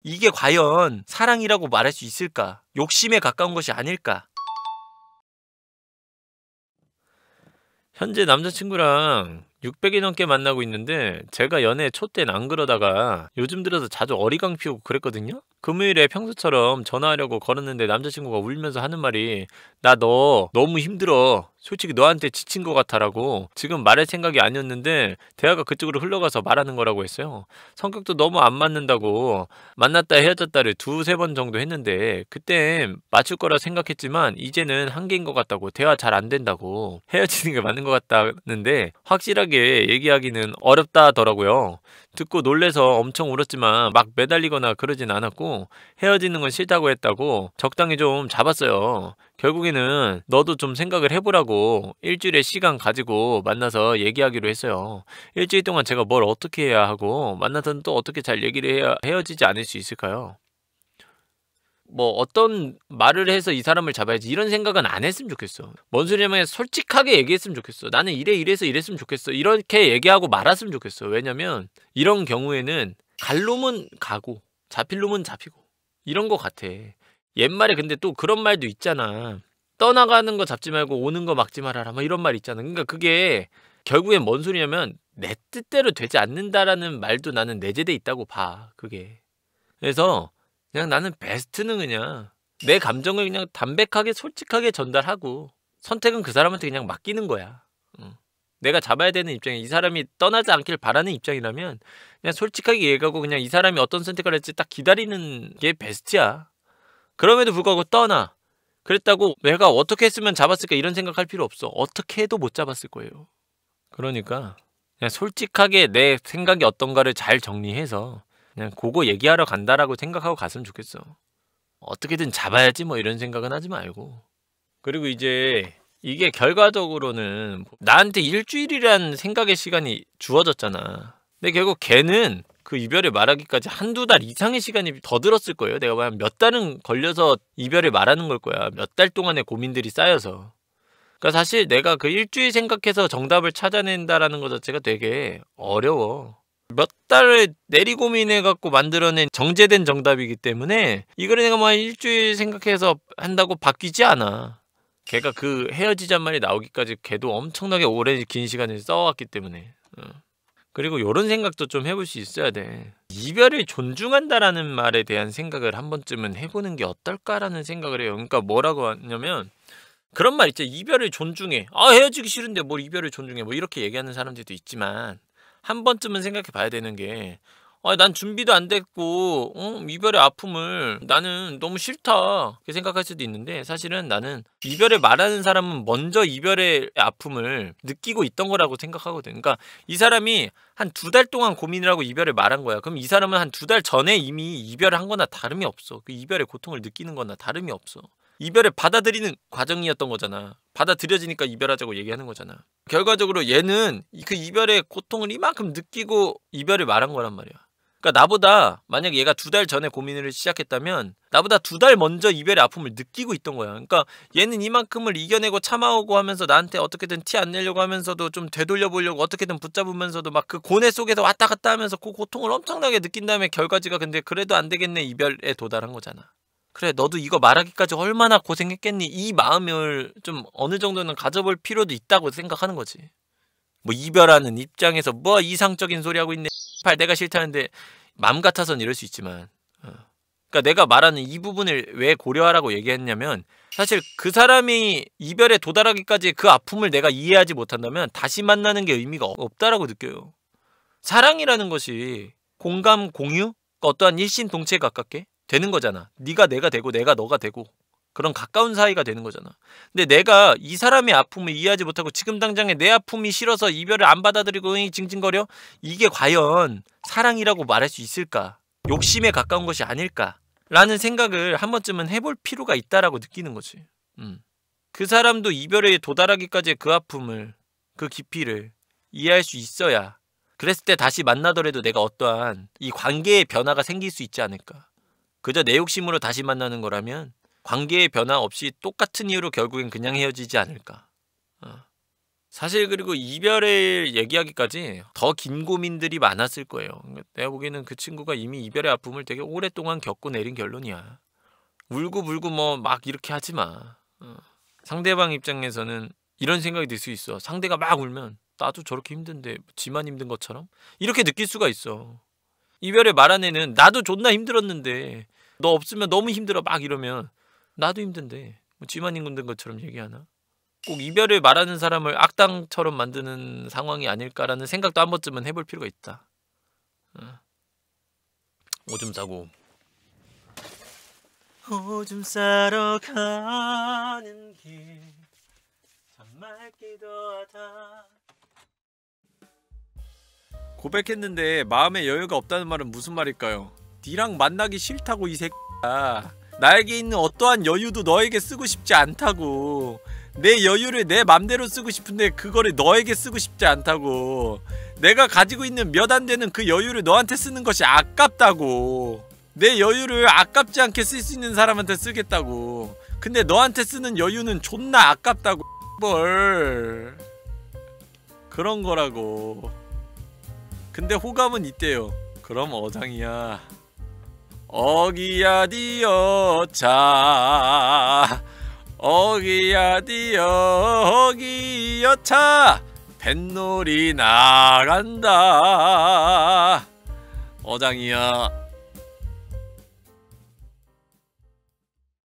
이게 과연 사랑이라고 말할 수 있을까? 욕심에 가까운 것이 아닐까? 현재 남자친구랑 600일 넘게 만나고 있는데 제가 연애 초 땐 안 그러다가 요즘 들어서 자주 어리광 피우고 그랬거든요? 금요일에 평소처럼 전화하려고 걸었는데 남자친구가 울면서 하는 말이 나 너 너무 힘들어. 솔직히 너한테 지친 것 같아라고. 지금 말할 생각이 아니었는데 대화가 그쪽으로 흘러가서 말하는 거라고 했어요. 성격도 너무 안 맞는다고 만났다 헤어졌다를 두세 번 정도 했는데 그땐 맞출 거라 생각했지만 이제는 한계인 것 같다고 대화 잘 안 된다고 헤어지는 게 맞는 것 같다는데 확실하게 얘기하기는 어렵다더라고요. 듣고 놀래서 엄청 울었지만 막 매달리거나 그러진 않았고 헤어지는 건 싫다고 했다고 적당히 좀 잡았어요. 결국에는 너도 좀 생각을 해보라고 일주일의 시간 가지고 만나서 얘기하기로 했어요. 일주일 동안 제가 뭘 어떻게 해야 하고 만나서는 또 어떻게 잘 얘기를 해야 헤어지지 않을 수 있을까요? 뭐 어떤 말을 해서 이 사람을 잡아야지 이런 생각은 안 했으면 좋겠어. 뭔 소리냐면 솔직하게 얘기했으면 좋겠어. 나는 이래 이래서 이랬으면 좋겠어. 이렇게 얘기하고 말았으면 좋겠어. 왜냐면 이런 경우에는 갈 놈은 가고 잡힐 놈은 잡히고 이런 거 같아. 옛말에 근데 또 그런 말도 있잖아. 떠나가는 거 잡지 말고 오는 거 막지 말아라. 뭐 이런 말 있잖아. 그러니까 그게 결국엔 뭔 소리냐면 내 뜻대로 되지 않는다라는 말도 나는 내재돼 있다고 봐. 그게. 그래서 그냥 나는 베스트는 그냥 내 감정을 그냥 담백하게 솔직하게 전달하고 선택은 그 사람한테 그냥 맡기는 거야. 내가 잡아야 되는 입장에 이 사람이 떠나지 않길 바라는 입장이라면 그냥 솔직하게 얘기하고 그냥 이 사람이 어떤 선택을 할지 딱 기다리는 게 베스트야. 그럼에도 불구하고 떠나. 그랬다고 내가 어떻게 했으면 잡았을까 이런 생각할 필요 없어. 어떻게 해도 못 잡았을 거예요. 그러니까 그냥 솔직하게 내 생각이 어떤가를 잘 정리해서 그냥 그거 얘기하러 간다라고 생각하고 갔으면 좋겠어. 어떻게든 잡아야지 뭐 이런 생각은 하지 말고. 그리고 이제 이게 결과적으로는 나한테 일주일이란 생각의 시간이 주어졌잖아. 근데 결국 걔는 그 이별을 말하기까지 한두 달 이상의 시간이 더 들었을 거예요. 내가 보면 몇 달은 걸려서 이별을 말하는 걸 거야. 몇 달 동안의 고민들이 쌓여서. 그러니까 사실 내가 그 일주일 생각해서 정답을 찾아낸다라는 것 자체가 되게 어려워. 몇 달을 내리고민해갖고 만들어낸 정제된 정답이기 때문에 이거를 내가 막 일주일 생각해서 한다고 바뀌지 않아. 걔가 그 헤어지잔 말이 나오기까지 걔도 엄청나게 오래 긴 시간을 써왔기 때문에. 그리고 요런 생각도 좀 해볼 수 있어야 돼. 이별을 존중한다라는 말에 대한 생각을 한 번쯤은 해보는 게 어떨까라는 생각을 해요. 그러니까 뭐라고 하냐면 그런 말 있죠. 이별을 존중해. 아 헤어지기 싫은데 뭘 이별을 존중해. 뭐 이렇게 얘기하는 사람들도 있지만 한 번쯤은 생각해 봐야 되는 게 난 준비도 안 됐고 이별의 아픔을 나는 너무 싫다 이렇게 생각할 수도 있는데 사실은 나는 이별을 말하는 사람은 먼저 이별의 아픔을 느끼고 있던 거라고 생각하거든. 그러니까 이 사람이 한 두 달 동안 고민을 하고 이별을 말한 거야. 그럼 이 사람은 한 두 달 전에 이미 이별을 한 거나 다름이 없어. 그 이별의 고통을 느끼는 거나 다름이 없어. 이별을 받아들이는 과정이었던 거잖아. 받아들여지니까 이별하자고 얘기하는 거잖아. 결과적으로 얘는 그 이별의 고통을 이만큼 느끼고 이별을 말한 거란 말이야. 그러니까 나보다 만약 얘가 두 달 전에 고민을 시작했다면 나보다 두 달 먼저 이별의 아픔을 느끼고 있던 거야. 그러니까 얘는 이만큼을 이겨내고 참아오고 하면서 나한테 어떻게든 티 안 내려고 하면서도 좀 되돌려 보려고 어떻게든 붙잡으면서도 막 그 고뇌 속에서 왔다 갔다 하면서 그 고통을 엄청나게 느낀 다음에 결과지가 근데 그래도 안 되겠네 이별에 도달한 거잖아. 그래 너도 이거 말하기까지 얼마나 고생했겠니 이 마음을 좀 어느 정도는 가져볼 필요도 있다고 생각하는 거지. 뭐 이별하는 입장에서 뭐 이상적인 소리 하고 있네 내가 싫다는데 맘 같아선 이럴 수 있지만 그러니까 내가 말하는 이 부분을 왜 고려하라고 얘기했냐면 사실 그 사람이 이별에 도달하기까지 그 아픔을 내가 이해하지 못한다면 다시 만나는 게 의미가 없다라고 느껴요. 사랑이라는 것이 공감 공유 어떠한 일신동체에 가깝게 되는 거잖아. 네가 내가 되고 내가 너가 되고 그런 가까운 사이가 되는 거잖아. 근데 내가 이 사람의 아픔을 이해하지 못하고 지금 당장에 내 아픔이 싫어서 이별을 안 받아들이고 징징거려? 이게 과연 사랑이라고 말할 수 있을까? 욕심에 가까운 것이 아닐까? 라는 생각을 한 번쯤은 해볼 필요가 있다라고 느끼는 거지. 그 사람도 이별에 도달하기까지의 그 아픔을 그 깊이를 이해할 수 있어야 그랬을 때 다시 만나더라도 내가 어떠한 이 관계의 변화가 생길 수 있지 않을까. 그저 내 욕심으로 다시 만나는 거라면 관계의 변화 없이 똑같은 이유로 결국엔 그냥 헤어지지 않을까. 사실 그리고 이별을 얘기하기까지 더 긴 고민들이 많았을 거예요. 내가 보기에는 그 친구가 이미 이별의 아픔을 되게 오랫동안 겪고 내린 결론이야. 울고불고 뭐 막 이렇게 하지 마. 상대방 입장에서는 이런 생각이 들 수 있어. 상대가 막 울면 나도 저렇게 힘든데 지만 힘든 것처럼 이렇게 느낄 수가 있어. 이별의 말 안에는 나도 존나 힘들었는데 너 없으면 너무 힘들어 막 이러면 나도 힘든데 뭐 지만 힘든 것처럼 얘기하나? 꼭 이별을 말하는 사람을 악당처럼 만드는 상황이 아닐까라는 생각도 한 번쯤은 해볼 필요가 있다. 오줌 싸고 오줌 싸러 가는 길 정말 기도하다. 고백했는데 마음에 여유가 없다는 말은 무슨 말일까요? 니랑 만나기 싫다고 이 새끼야. 나에게 있는 어떠한 여유도 너에게 쓰고 싶지 않다고. 내 여유를 내 맘대로 쓰고 싶은데 그거를 너에게 쓰고 싶지 않다고. 내가 가지고 있는 몇 안 되는 그 여유를 너한테 쓰는 것이 아깝다고. 내 여유를 아깝지 않게 쓸 수 있는 사람한테 쓰겠다고. 근데 너한테 쓰는 여유는 존나 아깝다고. 뭘 그런 거라고. 근데 호감은 있대요. 그럼 어장이야. 어기야 디어차 어기야 디어 어기여차 뱃놀이 나간다. 어장이야.